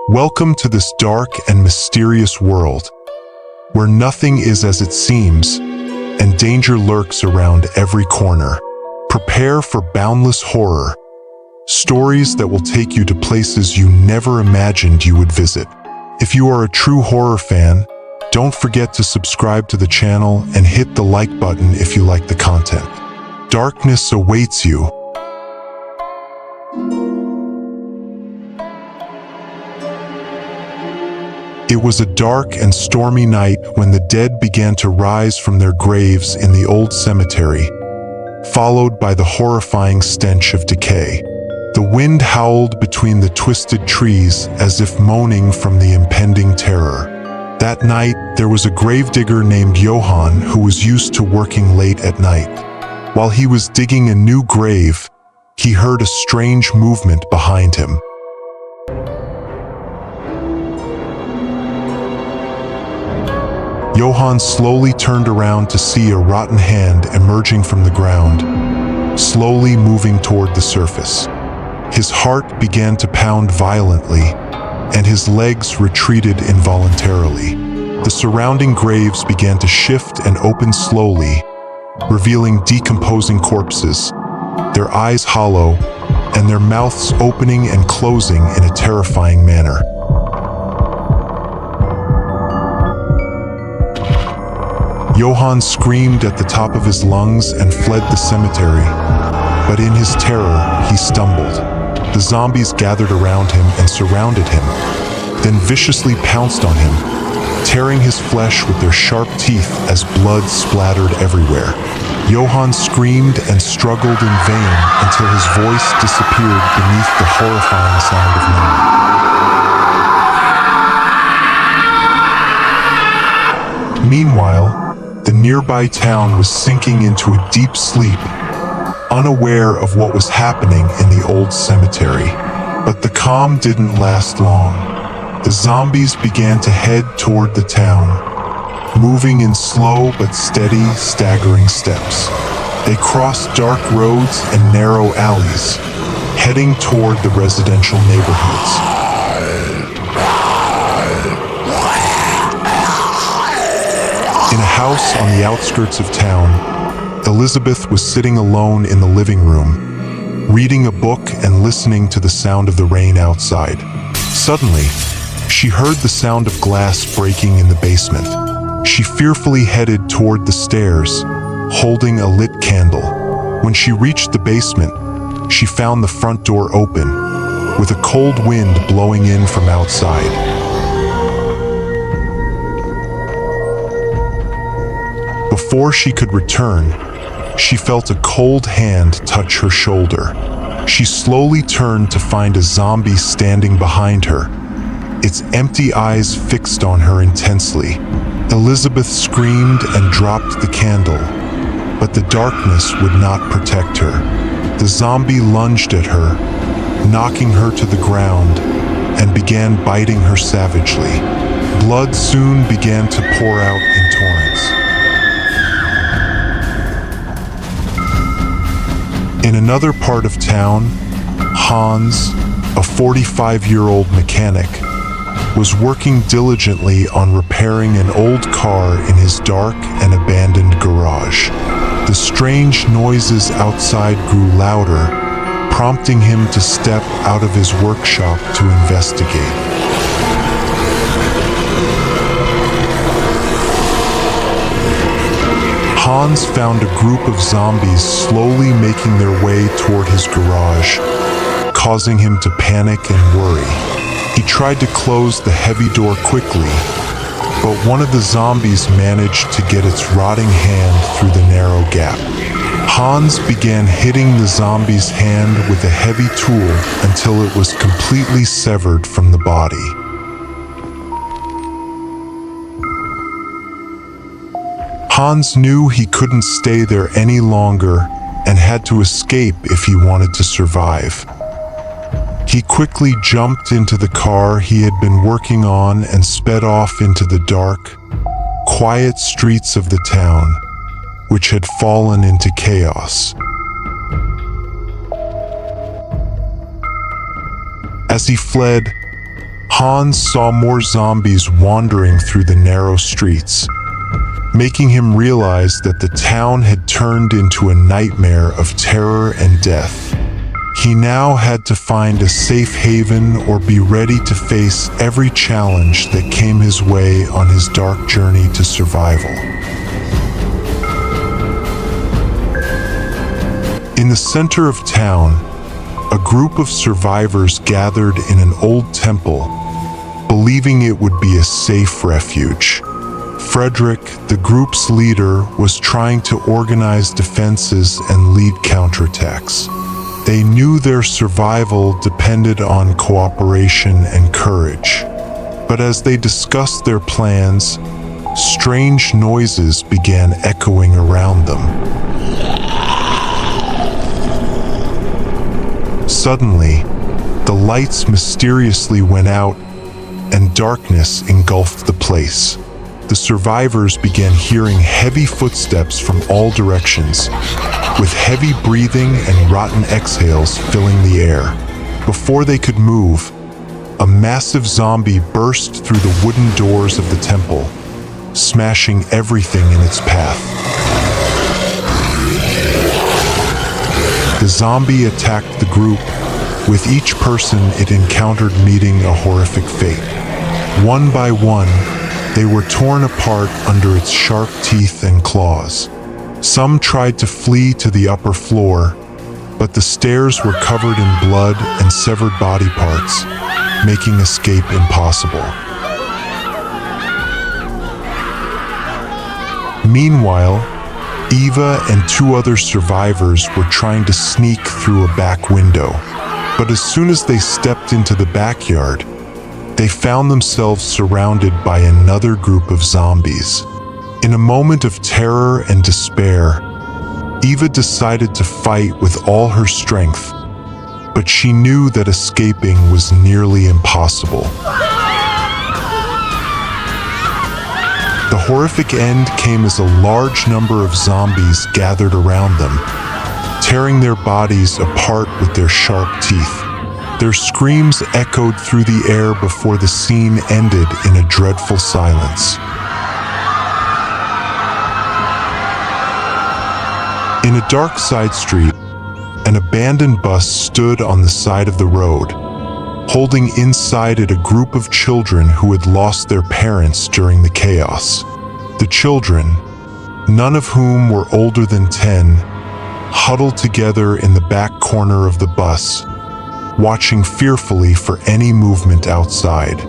Welcome to this dark and mysterious world, where nothing is as it seems, and danger lurks around every corner. Prepare for boundless horror, stories that will take you to places you never imagined you would visit. If you are a true horror fan, don't forget to subscribe to the channel and hit the like button if you like the content. Darkness awaits you. It was a dark and stormy night when the dead began to rise from their graves in the old cemetery, followed by the horrifying stench of decay. The wind howled between the twisted trees as if moaning from the impending terror. That night, there was a gravedigger named Johann who was used to working late at night. While he was digging a new grave, he heard a strange movement behind him. Johann slowly turned around to see a rotten hand emerging from the ground, slowly moving toward the surface. His heart began to pound violently, and his legs retreated involuntarily. The surrounding graves began to shift and open slowly, revealing decomposing corpses, their eyes hollow, and their mouths opening and closing in a terrifying manner. Johann screamed at the top of his lungs and fled the cemetery, but in his terror, he stumbled. The zombies gathered around him and surrounded him, then viciously pounced on him, tearing his flesh with their sharp teeth as blood splattered everywhere. Johann screamed and struggled in vain until his voice disappeared beneath the horrifying sound of moaning. Meanwhile, the nearby town was sinking into a deep sleep, unaware of what was happening in the old cemetery. But the calm didn't last long. The zombies began to head toward the town, moving in slow but steady, staggering steps. They crossed dark roads and narrow alleys, heading toward the residential neighborhoods. In a house on the outskirts of town, Elizabeth was sitting alone in the living room, reading a book and listening to the sound of the rain outside. Suddenly, she heard the sound of glass breaking in the basement. She fearfully headed toward the stairs, holding a lit candle. When she reached the basement, she found the front door open, with a cold wind blowing in from outside. Before she could return, she felt a cold hand touch her shoulder. She slowly turned to find a zombie standing behind her, its empty eyes fixed on her intensely. Elizabeth screamed and dropped the candle, but the darkness would not protect her. The zombie lunged at her, knocking her to the ground, and began biting her savagely. Blood soon began to pour out in torrents. In another part of town, Hans, a 45-year-old mechanic, was working diligently on repairing an old car in his dark and abandoned garage. The strange noises outside grew louder, prompting him to step out of his workshop to investigate. Hans found a group of zombies slowly making their way toward his garage, causing him to panic and worry. He tried to close the heavy door quickly, but one of the zombies managed to get its rotting hand through the narrow gap. Hans began hitting the zombie's hand with a heavy tool until it was completely severed from the body. Hans knew he couldn't stay there any longer and had to escape if he wanted to survive. He quickly jumped into the car he had been working on and sped off into the dark, quiet streets of the town, which had fallen into chaos. As he fled, Hans saw more zombies wandering through the narrow streets, making him realize that the town had turned into a nightmare of terror and death. He now had to find a safe haven or be ready to face every challenge that came his way on his dark journey to survival. In the center of town, a group of survivors gathered in an old temple, believing it would be a safe refuge. Frederick, the group's leader, was trying to organize defenses and lead counterattacks. They knew their survival depended on cooperation and courage. But as they discussed their plans, strange noises began echoing around them. Suddenly, the lights mysteriously went out and darkness engulfed the place. The survivors began hearing heavy footsteps from all directions, with heavy breathing and rotten exhales filling the air. Before they could move, a massive zombie burst through the wooden doors of the temple, smashing everything in its path. The zombie attacked the group, with each person it encountered meeting a horrific fate. One by one, they were torn apart under its sharp teeth and claws. Some tried to flee to the upper floor, but the stairs were covered in blood and severed body parts, making escape impossible. Meanwhile, Eva and two other survivors were trying to sneak through a back window, but as soon as they stepped into the backyard, they found themselves surrounded by another group of zombies. In a moment of terror and despair, Eva decided to fight with all her strength, but she knew that escaping was nearly impossible. The horrific end came as a large number of zombies gathered around them, tearing their bodies apart with their sharp teeth. Their screams echoed through the air before the scene ended in a dreadful silence. In a dark side street, an abandoned bus stood on the side of the road, holding inside it a group of children who had lost their parents during the chaos. The children, none of whom were older than 10, huddled together in the back corner of the bus, watching fearfully for any movement outside.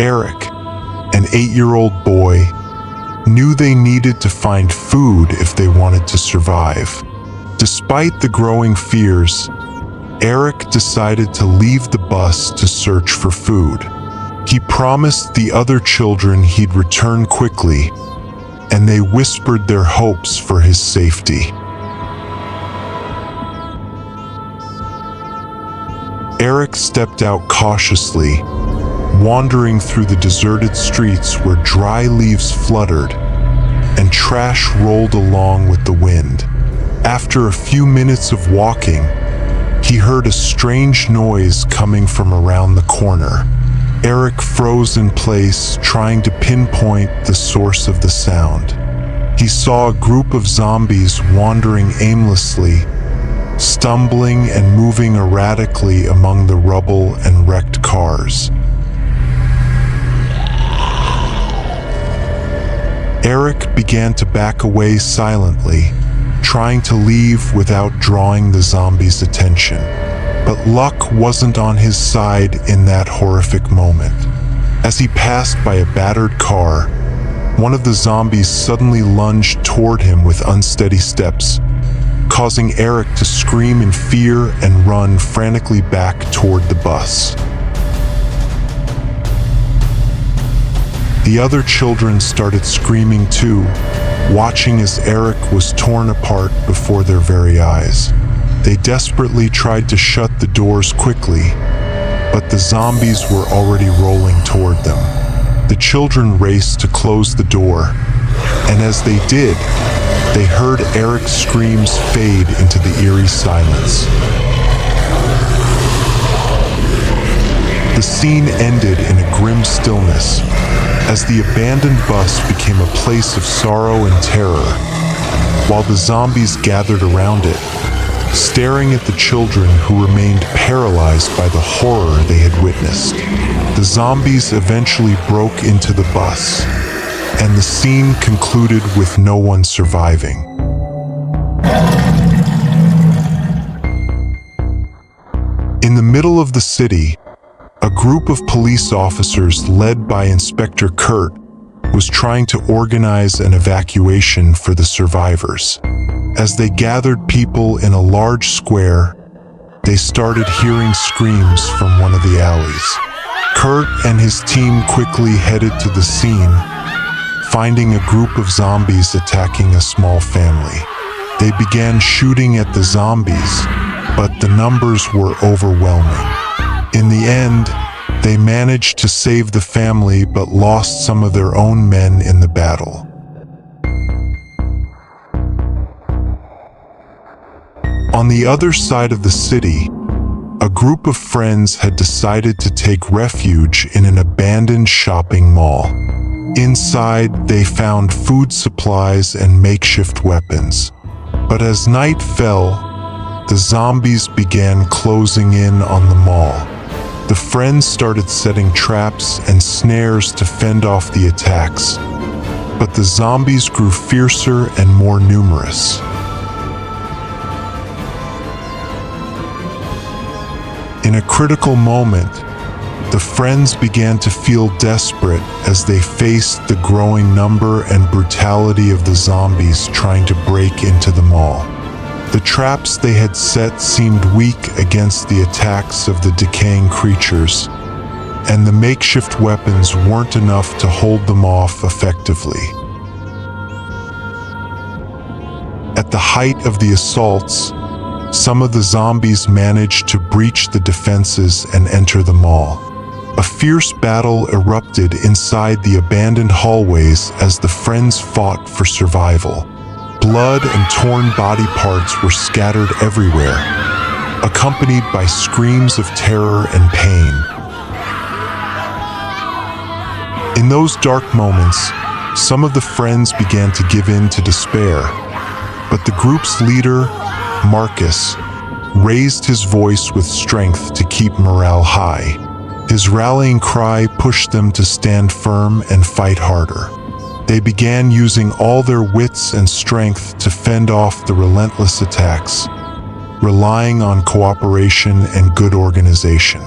Eric, an 8-year-old boy, knew they needed to find food if they wanted to survive. Despite the growing fears, Eric decided to leave the bus to search for food. He promised the other children he'd return quickly, and they whispered their hopes for his safety. Eric stepped out cautiously, wandering through the deserted streets where dry leaves fluttered and trash rolled along with the wind. After a few minutes of walking, he heard a strange noise coming from around the corner. Eric froze in place, trying to pinpoint the source of the sound. He saw a group of zombies wandering aimlessly, stumbling and moving erratically among the rubble and wrecked cars. Eric began to back away silently, trying to leave without drawing the zombies' attention. But luck wasn't on his side in that horrific moment. As he passed by a battered car, one of the zombies suddenly lunged toward him with unsteady steps, causing Eric to scream in fear and run frantically back toward the bus. The other children started screaming too, watching as Eric was torn apart before their very eyes. They desperately tried to shut the doors quickly, but the zombies were already rolling toward them. The children raced to close the door, and as they did, they heard Eric's screams fade into the eerie silence. scene ended in a grim stillness, as the abandoned bus became a place of sorrow and terror, while the zombies gathered around it, staring at the children who remained paralyzed by the horror they had witnessed. The zombies eventually broke into the bus, and the scene concluded with no one surviving. In the middle of the city, a group of police officers led by Inspector Kurt was trying to organize an evacuation for the survivors. As they gathered people in a large square, they started hearing screams from one of the alleys. Kurt and his team quickly headed to the scene, finding a group of zombies attacking a small family. They began shooting at the zombies, but the numbers were overwhelming. In the end, they managed to save the family but lost some of their own men in the battle. On the other side of the city, a group of friends had decided to take refuge in an abandoned shopping mall. Inside, they found food supplies and makeshift weapons. But as night fell, the zombies began closing in on the mall. The friends started setting traps and snares to fend off the attacks, but the zombies grew fiercer and more numerous. In a critical moment, the friends began to feel desperate as they faced the growing number and brutality of the zombies trying to break into the mall. The traps they had set seemed weak against the attacks of the decaying creatures, and the makeshift weapons weren't enough to hold them off effectively. At the height of the assaults, some of the zombies managed to breach the defenses and enter the mall. A fierce battle erupted inside the abandoned hallways as the friends fought for survival. Blood and torn body parts were scattered everywhere, accompanied by screams of terror and pain. In those dark moments, some of the friends began to give in to despair, but the group's leader, Marcus, raised his voice with strength to keep morale high. His rallying cry pushed them to stand firm and fight harder. They began using all their wits and strength to fend off the relentless attacks, relying on cooperation and good organization.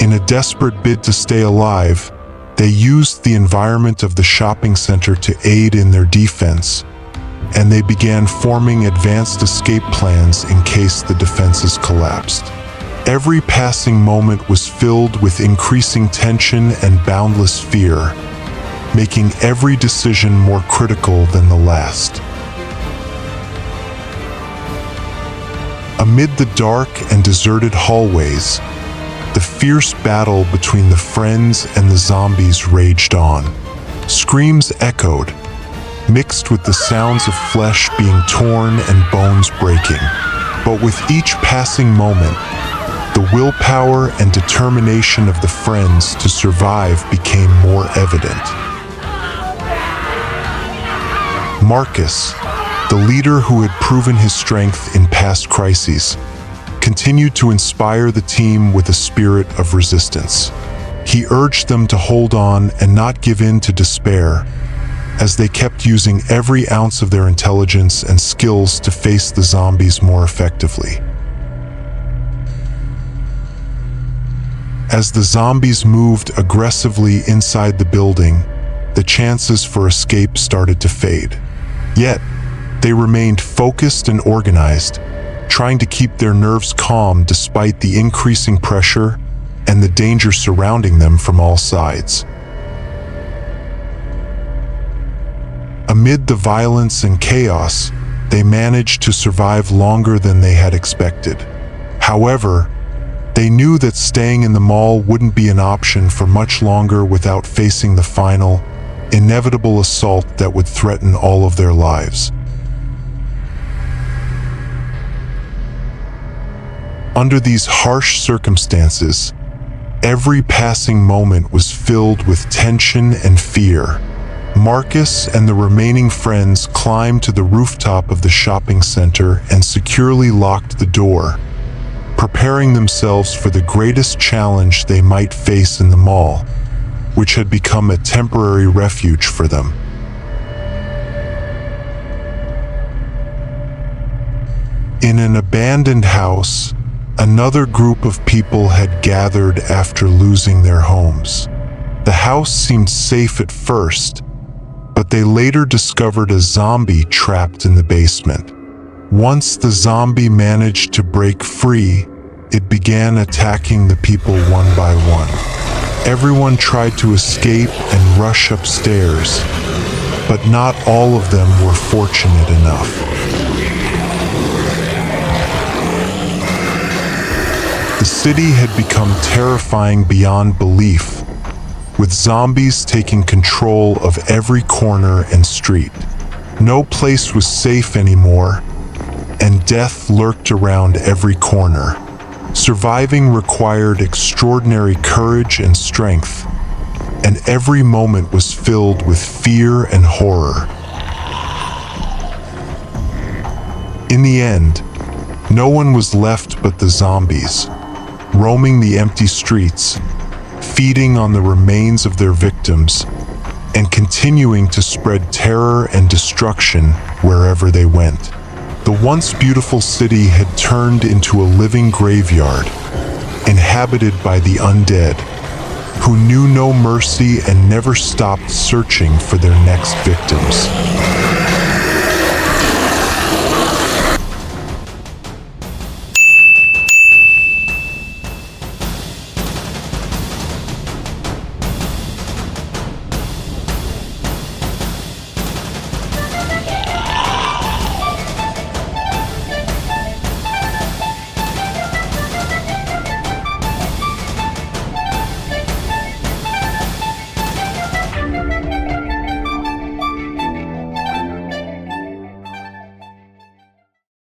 In a desperate bid to stay alive, they used the environment of the shopping center to aid in their defense, and they began forming advanced escape plans in case the defenses collapsed. Every passing moment was filled with increasing tension and boundless fear, making every decision more critical than the last. Amid the dark and deserted hallways, the fierce battle between the friends and the zombies raged on. Screams echoed, mixed with the sounds of flesh being torn and bones breaking. But with each passing moment, the willpower and determination of the friends to survive became more evident. Marcus, the leader who had proven his strength in past crises, continued to inspire the team with a spirit of resistance. He urged them to hold on and not give in to despair, as they kept using every ounce of their intelligence and skills to face the zombies more effectively. As the zombies moved aggressively inside the building, the chances for escape started to fade. Yet, they remained focused and organized, trying to keep their nerves calm despite the increasing pressure and the danger surrounding them from all sides. Amid the violence and chaos, they managed to survive longer than they had expected. However, they knew that staying in the mall wouldn't be an option for much longer without facing the final, inevitable assault that would threaten all of their lives. Under these harsh circumstances, every passing moment was filled with tension and fear. Marcus and the remaining friends climbed to the rooftop of the shopping center and securely locked the door, preparing themselves for the greatest challenge they might face in the mall, which had become a temporary refuge for them. In an abandoned house, another group of people had gathered after losing their homes. The house seemed safe at first, but they later discovered a zombie trapped in the basement. Once the zombie managed to break free, it began attacking the people one by one. Everyone tried to escape and rush upstairs, but not all of them were fortunate enough. The city had become terrifying beyond belief, with zombies taking control of every corner and street. No place was safe anymore, and death lurked around every corner. Surviving required extraordinary courage and strength, and every moment was filled with fear and horror. In the end, no one was left but the zombies, roaming the empty streets, feeding on the remains of their victims, and continuing to spread terror and destruction wherever they went. The once beautiful city had turned into a living graveyard, inhabited by the undead, who knew no mercy and never stopped searching for their next victims.